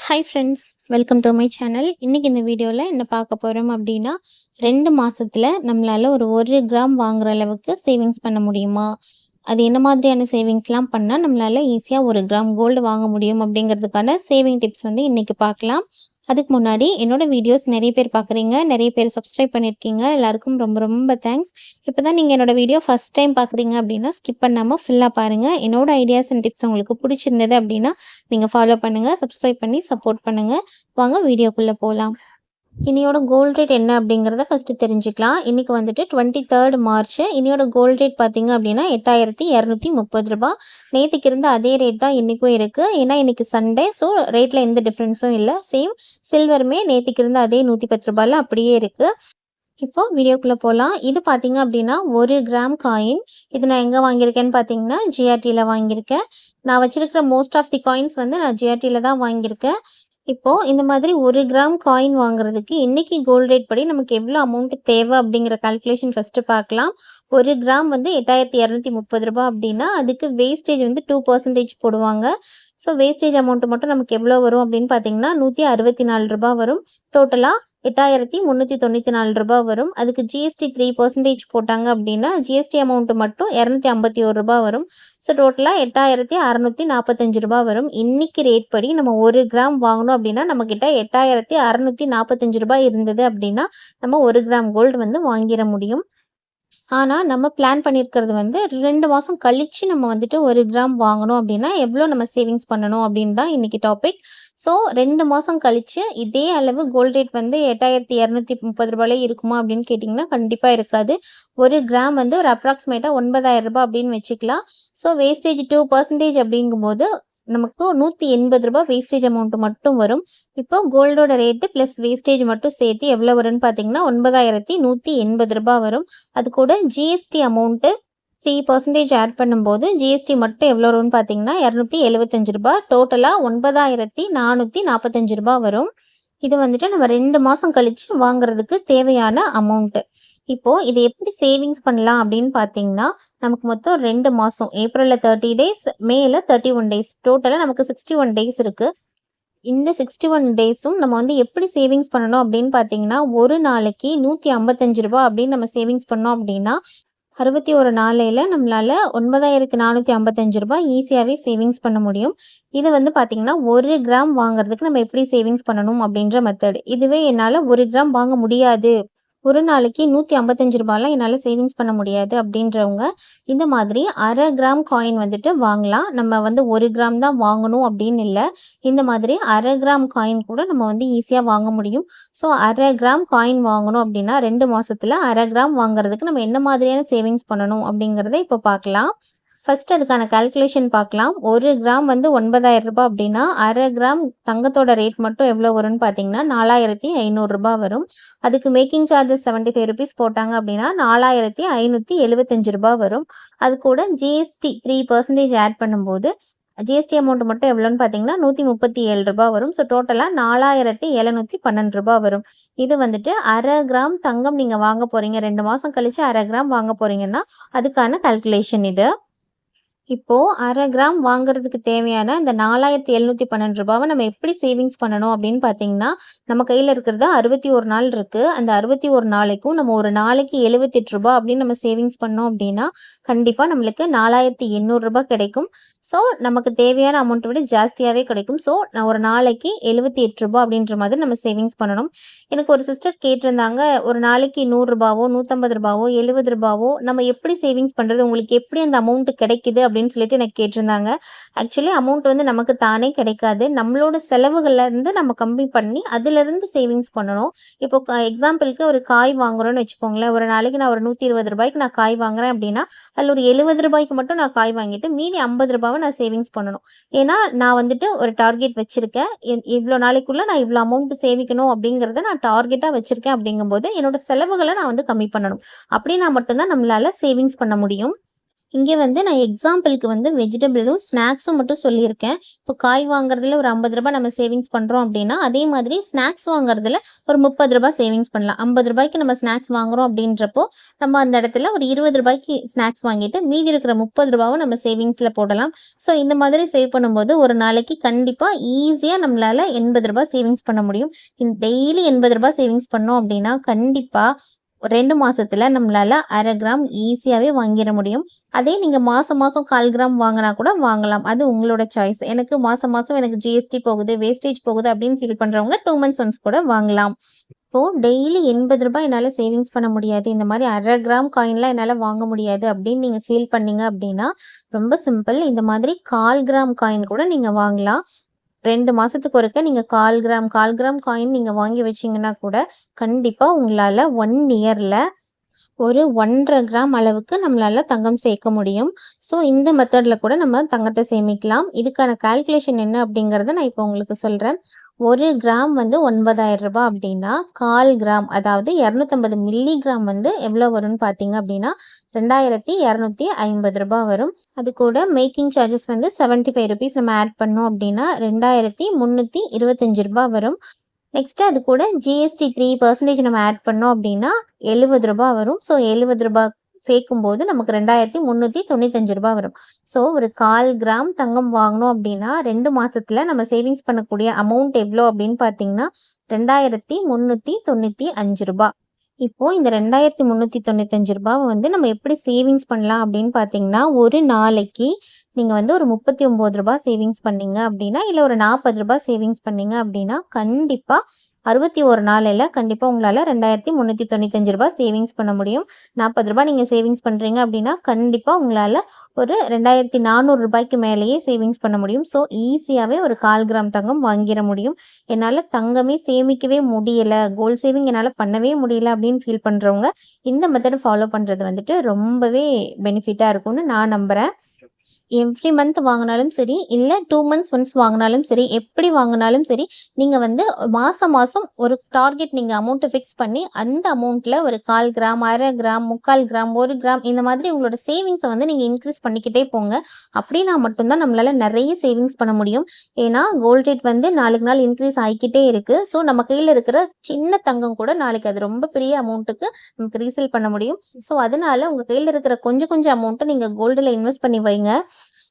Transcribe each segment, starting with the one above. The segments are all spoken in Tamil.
Hi friends, welcome to my channel. இன்றைக்கி இந்த வீடியோவில் என்ன பார்க்க போகிறோம் அப்படின்னா, 2 மாதத்தில் நம்மளால் ஒரு 1 கிராம் வாங்குகிற அளவுக்கு சேவிங்ஸ் பண்ண முடியுமா? அது என்ன மாதிரியான சேவிங்ஸ்லாம் பண்ணால் நம்மளால் ஈஸியாக 1 கிராம் கோல்டு வாங்க முடியும் அப்படிங்கிறதுக்கான சேவிங் டிப்ஸ் வந்து இன்றைக்கி பார்க்கலாம். அதுக்கு முன்னாடி என்னோட வீடியோஸ் நிறைய பேர் பார்க்குறீங்க, நிறைய பேர் சப்ஸ்கிரைப் பண்ணியிருக்கீங்க. எல்லாருக்கும் ரொம்ப ரொம்ப தேங்க்ஸ். இப்போ தான் நீங்கள் என்னோட வீடியோ ஃபஸ்ட் டைம் பார்க்குறீங்க அப்படின்னா ஸ்கிப் பண்ணாமல் ஃபுல்லாக பாருங்கள். என்னோட ஐடியாஸ் அண்ட் டிப்ஸ் உங்களுக்கு பிடிச்சிருந்தது அப்படின்னா நீங்கள் ஃபாலோ பண்ணுங்கள், சப்ஸ்கிரைப் பண்ணி சப்போர்ட் பண்ணுங்கள். வாங்க வீடியோக்குள்ளே போகலாம். இன்னையோட கோல்ட் ரேட் என்ன அப்படிங்கிறத ஃபஸ்ட்டு தெரிஞ்சுக்கலாம். இன்றைக்கி வந்துட்டு 23 மார்ச். இன்னையோட கோல்ட் ரேட் பார்த்திங்க அப்படின்னா 8230 ரூபா. நேற்றுக்கு இருந்த அதே ரேட் தான் இன்றைக்கும் இருக்குது. ஏன்னா இன்றைக்கி சண்டே, ஸோ ரேட்டில் எந்த டிஃப்ரென்ஸும் இல்லை. சேம் சில்வருமே நேற்றுக்கு இருந்த அதே 110 ரூபாயில் அப்படியே இருக்குது. இப்போ வீடியோக்குள்ளே போகலாம். இது பார்த்திங்க அப்படின்னா 1 கிராம் காயின். இது நான் எங்கே வாங்கியிருக்கேன்னு பார்த்தீங்கன்னா ஜிஆர்டியில் வாங்கியிருக்கேன். நான் வச்சுருக்கிற மோஸ்ட் ஆஃப் தி காயின்ஸ் வந்து நான் ஜிஆர்டியில் தான் வாங்கியிருக்கேன். இப்போது இந்த மாதிரி 1 கிராம் காயின் வாங்குறதுக்கு இன்றைக்கி கோல்ட் ரேட் படி நமக்கு எவ்வளோ அமௌண்ட் தேவை அப்படிங்கிற கால்குலேஷன் ஃபஸ்ட்டு பார்க்கலாம். 1 கிராம் வந்து 8230 ரூபா அப்படின்னா அதுக்கு வேஸ்டேஜ் வந்து 2% போடுவாங்க. ஸோ வேஸ்டேஜ் அமௌண்ட் மட்டும் நமக்கு எவ்வளோ வரும் அப்படின்னு பார்த்தீங்கன்னா 164 ரூபா வரும். டோட்டலாக 8394 ரூபா வரும். அதுக்கு ஜிஎஸ்டி 3% போட்டாங்க அப்படின்னா ஜிஎஸ்டி அமௌண்ட் மட்டும் 251 ரூபா வரும். ஸோ டோட்டலாக 8645 ரூபா வரும். இன்றைக்கி ரேட் படி நம்ம 1 கிராம் வாங்கணும் அப்படின்னா நம்மக்கிட்ட 8645 ரூபாய் இருந்தது அப்படின்னா நம்ம 1 கிராம் கோல்டு வந்து வாங்கிட முடியும். ஆனால் நம்ம பிளான் பண்ணியிருக்கிறது வந்து 2 மாதம் கழித்து நம்ம வந்துட்டு 1 கிராம் வாங்கணும் அப்படின்னா எவ்வளோ நம்ம சேவிங்ஸ் பண்ணணும் அப்படின்னு தான் இன்றைக்கி டாபிக். ஸோ 2 மாதம் கழித்து இதே அளவு கோல்ட் ரேட் வந்து 8230 ரூபாயிலே இருக்குமா அப்படின்னு கேட்டிங்கன்னா கண்டிப்பாக இருக்காது. 1 கிராம் வந்து ஒரு அப்ராக்சிமேட்டாக 9000 ரூபாய் அப்படின்னு வச்சுக்கலாம். ஸோ வேஸ்டேஜ் 2% அப்படிங்கும்போது நமக்கு 180 ரூபாய் வேஸ்டேஜ் அமௌண்ட் மட்டும் வரும். இப்போ கோல்டோட ரேட்டு ப்ளஸ் வேஸ்டேஜ் மட்டும் சேர்த்து எவ்வளோ வரும்னு பார்த்தீங்கன்னா 9180 ரூபாய் வரும். அது கூட ஜிஎஸ்டி அமௌண்ட்டு 3% ஆட் பண்ணும்போது ஜிஎஸ்டி மட்டும் எவ்வளோ வரும்னு பார்த்தீங்கன்னா 275 ரூபாய். டோட்டலாக 9445 ரூபாய் வரும். இது வந்துட்டு நம்ம 2 மாதம் கழித்து வாங்குறதுக்கு தேவையான அமௌண்ட்டு. இப்போது இது எப்படி சேவிங்ஸ் பண்ணலாம் அப்படின்னு பார்த்தீங்கன்னா நமக்கு மொத்தம் 2 மாதம், ஏப்ரலில் 30 டேஸ், மேல 31 டேஸ், டோட்டலாக நமக்கு 61 டேஸ் இருக்குது. இந்த 61 டேஸும் நம்ம வந்து எப்படி சேவிங்ஸ் பண்ணணும் அப்படின்னு பார்த்தீங்கன்னா ஒரு நாளைக்கு 155 ரூபா அப்படின்னு நம்ம சேவிங்ஸ் பண்ணோம் அப்படின்னா 61 நாளையில் நம்மளால் 9455 ரூபாய் ஈஸியாகவே சேவிங்ஸ் பண்ண முடியும். இது வந்து பார்த்திங்கன்னா 1 கிராம் வாங்குறதுக்கு நம்ம எப்படி சேவிங்ஸ் பண்ணணும் அப்படின்ற மெத்தட். இதுவே என்னால் 1 கிராம் வாங்க முடியாது, ஒரு நாளைக்கு 155 ரூபாயெலாம் என்னால் சேவிங்ஸ் பண்ண முடியாது அப்படின்றவங்க இந்த மாதிரி 1/2 கிராம் காயின் வந்துட்டு வாங்கலாம். நம்ம வந்து 1 கிராம் தான் வாங்கணும் அப்படின்னு இல்லை. இந்த மாதிரி 1/2 கிராம் காயின் கூட நம்ம வந்து ஈஸியாக வாங்க முடியும். ஸோ 1/2 கிராம் காயின் வாங்கணும் அப்படின்னா 2 மாதத்தில் 1/2 கிராம் வாங்குறதுக்கு நம்ம என்ன மாதிரியான சேவிங்ஸ் பண்ணணும் அப்படிங்கிறத இப்போ பார்க்கலாம். ஃபஸ்ட்டு அதுக்கான கால்குலேஷன் பார்க்கலாம். 1 கிராம் வந்து 9000 ரூபாய் அப்படின்னா 1/2 கிராம் தங்கத்தோட ரேட் மட்டும் எவ்வளோ வரும்னு பார்த்தீங்கன்னா 4500 ரூபாய் வரும். அதுக்கு மேக்கிங் சார்ஜஸ் 75 ருபீஸ் போட்டாங்க அப்படின்னா 4575 ரூபாய் வரும். அது கூட ஜிஎஸ்டி 3% ஆட் பண்ணும்போது ஜிஎஸ்டி அமௌண்ட் மட்டும் எவ்வளோன்னு பார்த்தீங்கன்னா 137 ரூபாய் வரும். ஸோ டோட்டலாக 4712 ரூபாய் வரும். இது வந்துட்டு 1/2 கிராம் தங்கம் நீங்கள் வாங்க போகிறீங்க, 2 மாதம் கழித்து 1/2 கிராம் வாங்க போகிறீங்கன்னா அதுக்கான கால்குலேஷன் இது. இப்போது 1/2 கிராம் வாங்குறதுக்கு தேவையான இந்த 4712 ரூபாவை நம்ம எப்படி சேவிங்ஸ் பண்ணணும் அப்படின்னு பார்த்தீங்கன்னா நம்ம கையில் இருக்கிறது 61 நாள் இருக்குது. அந்த 61 நாளைக்கும் நம்ம ஒரு நாளைக்கு 78 ரூபாய் அப்படின்னு நம்ம சேவிங்ஸ் பண்ணோம் அப்படின்னா கண்டிப்பாக நம்மளுக்கு 4800 ரூபாய் கிடைக்கும். ஸோ நமக்கு தேவையான அமௌண்ட்டை விட ஜாஸ்தியாகவே கிடைக்கும். ஸோ நான் ஒரு நாளைக்கு 78 ரூபாய் அப்படின்ற மாதிரி நம்ம சேவிங்ஸ் பண்ணணும். எனக்கு ஒரு சிஸ்டர் கேட்டிருந்தாங்க, ஒரு நாளைக்கு 100 ரூபாவோ 150 ரூபாவோ 70 ரூபாவோ நம்ம எப்படி சேவிங்ஸ் பண்ணுறது, உங்களுக்கு எப்படி அந்த அமௌண்ட்டு கிடைக்குது அப்படின்னு சொல்லிட்டு எனக்கு கேட்டிருந்தாங்க. ஆக்சுவலி அமௌண்ட் வந்து நமக்கு தானே கிடைக்காது. நம்மளோட செலவுகள்லேருந்து நம்ம கம்மி பண்ணி அதிலிருந்து சேவிங்ஸ் பண்ணணும். இப்போ எக்ஸாம்பிளுக்கு ஒரு காய் வாங்குறோன்னு வச்சுக்கோங்களேன். ஒரு நாளைக்கு நான் ஒரு 120 ரூபாய்க்கு நான் காய் வாங்குறேன் அப்படின்னா அதில் ஒரு 70 ரூபாய்க்கு மட்டும் நான் காய் வாங்கிட்டு மீதி 50 ரூபாவை நான் சேவிங்ஸ் பண்ணணும். ஏன்னா நான் வந்துட்டு ஒரு டார்கெட் வச்சுருக்கேன், இவ்வளோ நாளைக்குள்ளே நான் இவ்வளோ அமௌண்ட் சேமிக்கணும் அப்படிங்கிறத நான் டார்கெட்டாக வச்சுருக்கேன். அப்படிங்கும்போது என்னோட செலவுகளை நான் வந்து கம்மி பண்ணணும். அப்படின்னா மட்டும்தான் நம்மளால் சேவிங்ஸ் பண்ண முடியும். இங்கே வந்து நான் எக்ஸாம்பிளுக்கு வந்து வெஜிடபிளும் ஸ்நாக்ஸும் மட்டும் சொல்லியிருக்கேன். இப்போ காய் வாங்குறதுல ஒரு ரூ. 50 நம்ம சேவிங்ஸ் பண்ணுறோம் அப்படின்னா, அதே மாதிரி ஸ்நாக்ஸ் வாங்குறதுல ஒரு ரூ. 30 சேவிங்ஸ் பண்ணலாம். ரூ. 50க்கு நம்ம ஸ்நாக்ஸ் வாங்குறோம் அப்படின்றப்போ, நம்ம அந்த இடத்துல ஒரு ரூ. 20க்கு ஸ்நாக்ஸ் வாங்கிட்டு, மீதி இருக்கிற ரூ. 30வும் நம்ம சேவிங்ஸில் போடலாம். ஸோ இந்த மாதிரி சேவ் பண்ணும்போது ஒரு நாளைக்கு கண்டிப்பாக ஈஸியாக நம்மளால ரூ. 80 சேவிங்ஸ் பண்ண முடியும். டெய்லி ரூ. 80 சேவிங்ஸ் பண்ணோம் அப்படின்னா, கண்டிப்பாக 2 மாசத்துல நம்மளால 1/2 கிராம் ஈஸியாவே வாங்கிற முடியும். அதே நீங்க மாசம் மாசம் 1/4 கிராம் வாங்குனா கூட வாங்கலாம். அது உங்களோட சாய்ஸ். எனக்கு மாசம் மாசம் எனக்கு ஜிஎஸ்டி போகுது, வேஸ்டேஜ் போகுது அப்படின்னு ஃபீல் பண்றவங்க 2 மந்த்ஸ் ஒன்ஸ் கூட வாங்கலாம். இப்போ டெய்லி ரூ. 80 என்னால சேவிங்ஸ் பண்ண முடியாது. இந்த மாதிரி 1/2 கிராம் காயின்லாம் என்னால வாங்க முடியாது அப்படின்னு நீங்க ஃபீல் பண்ணீங்க அப்படின்னா, ரொம்ப சிம்பிள். இந்த மாதிரி 1/4 கிராம் காயின் கூட நீங்க வாங்கலாம். 2 மாசத்துக்கு ஒருக்க நீங்க 1/4 கிராம் காயின் நீங்க வாங்கி வச்சீங்கன்னா கூட, கண்டிப்பா உங்களால 1 இயர்ல ஒரு 1 1/2 கிராம் அளவுக்கு நம்மளால தங்கம் சேர்க்க முடியும். ஸோ இந்த மெத்தட்ல கூட நம்ம தங்கத்தை சேமிக்கலாம். இதுக்கான கால்குலேஷன் என்ன அப்படிங்கிறத நான் இப்போ உங்களுக்கு சொல்றேன். 1 கிராம் வந்து ரூ. 9,000 அப்படின்னா, 1/4 கிராம் அதாவது 250 மில்லிகிராம் வந்து எவ்வளோ வரும்னு பார்த்தீங்க அப்படின்னா, ரூ. 2,250 வரும். அது கூட மேக்கிங் சார்ஜஸ் வந்து ₹75 நம்ம ஆட் பண்ணோம் அப்படின்னா, ரூ. 2,325 வரும். நெக்ஸ்ட்டு அது கூட ஜிஎஸ்டி 3% நம்ம ஆட் பண்ணோம் அப்படின்னா ரூ. 70 வரும். ஸோ ரூ. 70 சேர்க்கும்போது நமக்கு ரூ. 2,395 வரும். ஸோ ஒரு 1/4 கிராம் தங்கம் வாங்கினோம் அப்படின்னா 2 மாசத்துல நம்ம சேவிங்ஸ் பண்ணக்கூடிய அமௌண்ட் எவ்வளோ அப்படின்னு பார்த்தீங்கன்னா, ரூ. 2,395. இப்போ இந்த ரூ. 2,395 வந்து நம்ம எப்படி சேவிங்ஸ் பண்ணலாம் அப்படின்னு பார்த்தீங்கன்னா, ஒரு நாளைக்கு நீங்க வந்து ஒரு ரூ. 39 சேவிங்ஸ் பண்ணீங்க அப்படின்னா, இல்ல ஒரு ரூ. 40 சேவிங்ஸ் பண்ணீங்க அப்படின்னா, கண்டிப்பா 61 நாளையில கண்டிப்பா உங்களால ரூ. 2,395 சேவிங்ஸ் பண்ண முடியும். ரூ. 40 நீங்க சேவிங்ஸ் பண்றீங்க அப்படின்னா, கண்டிப்பா உங்களால ஒரு ரூ. 2,400 மேலேயே சேவிங்ஸ் பண்ண முடியும். ஸோ ஈஸியாவே ஒரு 1/4 கிராம் தங்கம் வாங்கிட முடியும். என்னால தங்கமே சேமிக்கவே முடியல, கோல்ட் சேவிங் என்னால பண்ணவே முடியல அப்படின்னு ஃபீல் பண்றவங்க, இந்த மெத்தட் ஃபாலோ பண்றது வந்துட்டு ரொம்பவே பெனிஃபிட்டா இருக்கும்னு நான் நம்புறேன். எவ்ரி மந்த் வாங்கினாலும் சரி, இல்லை 2 மந்த்ஸ் ஒன்ஸ் வாங்கினாலும் சரி, எப்படி வாங்கினாலும் சரி, நீங்கள் வந்து மாதம் மாதம் ஒரு டார்கெட் நீங்கள் அமௌண்ட்டை ஃபிக்ஸ் பண்ணி அந்த அமௌண்ட்டில் ஒரு 1/4 கிராம், 1/2 கிராம், 3/4 கிராம், 1 கிராம் இந்த மாதிரி உங்களோட சேவிங்ஸை வந்து நீங்கள் இன்க்ரீஸ் பண்ணிக்கிட்டே போங்க. அப்படின்னா மட்டும்தான் நம்மளால் நிறைய சேவிங்ஸ் பண்ண முடியும். ஏன்னா கோல்ட் ரேட் வந்து நாளுக்கு நாள் இன்க்ரீஸ் ஆகிக்கிட்டே இருக்குது. ஸோ நம்ம கையில் இருக்கிற சின்ன தங்கம் கூட நாளைக்கு அது ரொம்ப பெரிய அமௌண்ட்டுக்கு நமக்கு ரீசேல் பண்ண முடியும். ஸோ அதனால உங்கள் கையில் இருக்கிற கொஞ்சம் கொஞ்சம் அமௌண்ட்டை நீங்கள் கோல்டில் இன்வெஸ்ட் பண்ணி வைங்க.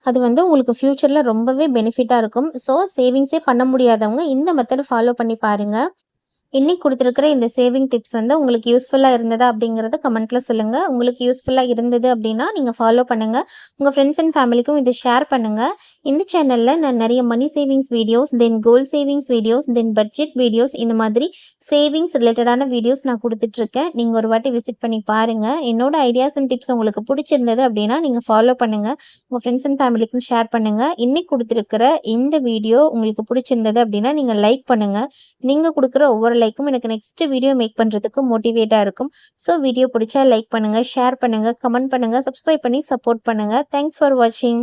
அது வந்து உங்களுக்கு ஃப்யூச்சரில் ரொம்பவே பெனிஃபிட்டாக இருக்கும். ஸோ சேவிங்ஸே பண்ண முடியாதவங்க இந்த மெத்தட் ஃபாலோ பண்ணி பாருங்கள். இன்னைக்கு கொடுத்துருக்கிற இந்த சேவிங் டிப்ஸ் வந்து உங்களுக்கு யூஸ்ஃபுல்லாக இருந்ததா அப்படிங்கிறத கமெண்ட்டில் சொல்லுங்கள். உங்களுக்கு யூஸ்ஃபுல்லாக இருந்தது அப்படின்னா நீங்கள் ஃபாலோ பண்ணுங்கள். உங்கள் ஃப்ரெண்ட்ஸ் அண்ட் ஃபேமிலிக்கும் இதை ஷேர் பண்ணுங்கள். இந்த சேனலில் நான் நிறைய money savings videos, then gold savings videos, then budget videos, இந்த மாதிரி சேவிங்ஸ் ரிலேட்டடான வீடியோஸ் நான் கொடுத்துட்ருக்கேன். நீங்கள் ஒரு வாட்டி விசிட் பண்ணி பாருங்கள். என்னோட ஐடியாஸ் அண்ட் டிப்ஸ் உங்களுக்கு பிடிச்சிருந்தது அப்படின்னா நீங்கள் ஃபாலோ பண்ணுங்கள். உங்கள் ஃப்ரெண்ட்ஸ் அண்ட் ஃபேமிலிக்கும் ஷேர் பண்ணுங்கள். இன்னைக்கு கொடுத்துருக்கிற இந்த வீடியோ உங்களுக்கு பிடிச்சிருந்தது அப்படின்னா நீங்கள் லைக் பண்ணுங்கள். நீங்கள் கொடுக்குற ஒவ்வொரு லைக்கும் எனக்கு நெக்ஸ்ட் வீடியோ மேக் பண்ணுறதுக்கு மோட்டிவேட்டாக இருக்கும். ஸோ வீடியோ பிடிச்சா லைக் பண்ணுங்கள், ஷேர் பண்ணுங்கள், கமெண்ட் பண்ணுங்கள், சப்ஸ்கிரைப் பண்ணி சப்போர்ட் பண்ணுங்கள். தேங்க்ஸ் ஃபார் வாட்சிங்.